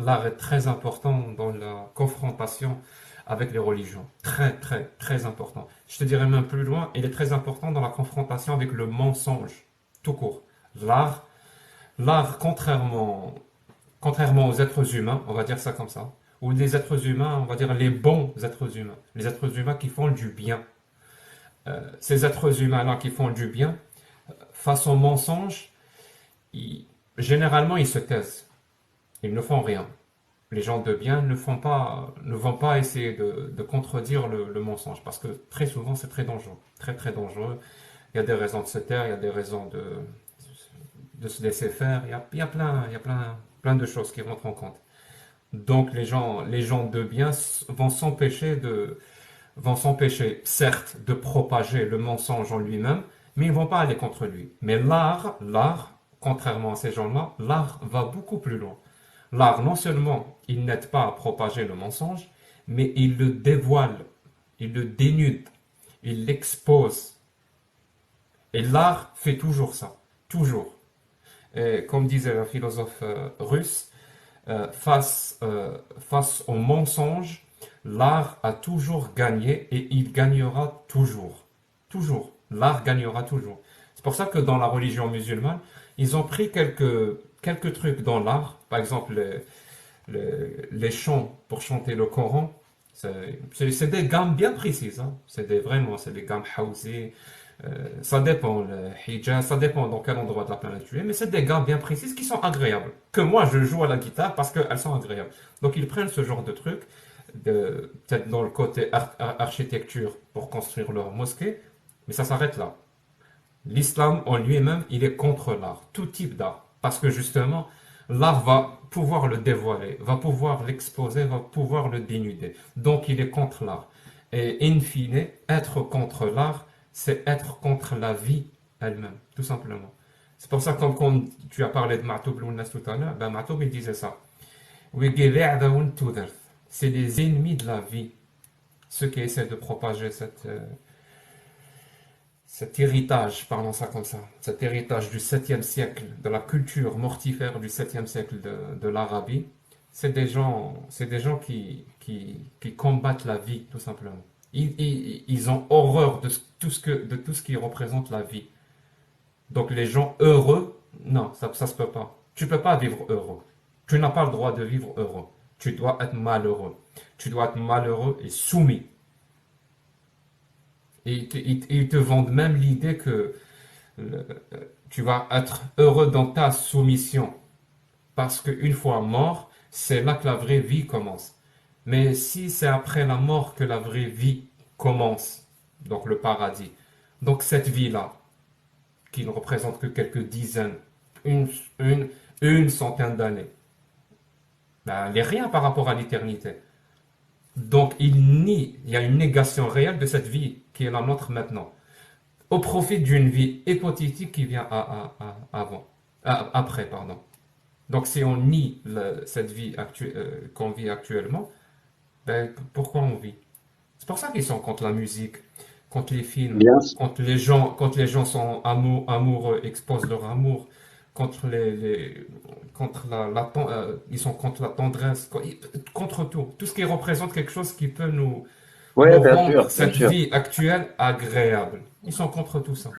l'art est très important dans la confrontation avec les religions. Très, très, très important. Je te dirais même plus loin, il est très important dans la confrontation avec le mensonge, tout court. L'art, l'art, contrairement aux êtres humains, on va dire ça comme ça, ou les êtres humains, on va dire les bons êtres humains, les êtres humains qui font du bien. Ces êtres humains-là qui font du bien, face au mensonge, ils- généralement ils se taisent, ils ne font rien. Les gens de bien ne vont pas essayer de contredire le mensonge, parce que très souvent c'est très dangereux, très très dangereux. Il y a des raisons de se taire, il y a des raisons de se laisser faire, il y a plein de choses qui rentrent en compte. Donc les gens de bien vont s'empêcher, certes, de propager le mensonge en lui-même, mais ils ne vont pas aller contre lui. Mais l'art, contrairement à ces gens-là, l'art va beaucoup plus loin. L'art, non seulement, il n'aide pas à propager le mensonge, mais il le dévoile, il le dénude, il l'expose. Et l'art fait toujours ça, toujours. Et comme disait un philosophe russe, face au mensonge, l'art a toujours gagné et il gagnera toujours. Toujours. L'art gagnera toujours. C'est pour ça que dans la religion musulmane, ils ont pris quelques trucs dans l'art. Par exemple, les chants pour chanter le Coran. C'est des gammes bien précises. Hein. Vraiment, c'est des gammes haussées. Ça dépend, le hijaz, ça dépend dans quel endroit de la planète tu es, mais c'est des gammes bien précises qui sont agréables. Que moi, je joue à la guitare parce qu'elles sont agréables. Donc, ils prennent ce genre de trucs, peut-être dans le côté architecture pour construire leur mosquée, mais ça s'arrête là. L'islam en lui-même, il est contre l'art, tout type d'art. Parce que justement, l'art va pouvoir le dévoiler, va pouvoir l'exposer, va pouvoir le dénuder. Donc il est contre l'art. Et in fine, être contre l'art, c'est être contre la vie elle-même, tout simplement. C'est pour ça que quand tu as parlé de Ma'toub Lounas tout à l'heure, ben Ma'toub il disait ça. C'est les ennemis de la vie, ceux qui essaient de propager cet héritage, parlons ça comme ça, cet héritage du 7e siècle, de la culture mortifère du 7e siècle de l'Arabie, c'est des gens qui combattent la vie, tout simplement. Ils ont horreur de tout ce qui représente la vie. Donc les gens heureux, non, ça se peut pas. Tu peux pas vivre heureux. Tu n'as pas le droit de vivre heureux. Tu dois être malheureux. Tu dois être malheureux et soumis. Et ils te vendent même l'idée que le- tu vas être heureux dans ta soumission. Parce qu'une fois mort, c'est là que la vraie vie commence. Mais si c'est après la mort que la vraie vie commence, donc le paradis, donc cette vie-là, qui ne représente que quelques dizaines, une, une, une centaine d'années, ben, elle n'est rien par rapport à l'éternité. Donc il y a une négation réelle de cette vie qui est la nôtre maintenant, au profit d'une vie hypothétique qui vient avant, après, pardon. Donc si on nie cette vie qu'on vit actuellement, ben, pourquoi on vit? C'est pour ça qu'ils sont contre la musique, contre les films, Bien sûr. quand les gens sont amoureux, exposent leur amour, contre contre ils sont contre la tendresse, contre tout. Tout ce qui représente quelque chose qui peut Oui, nous bien rendre sûr, bien cette sûr. vie actuelle agréable. Ils sont contre tout ça.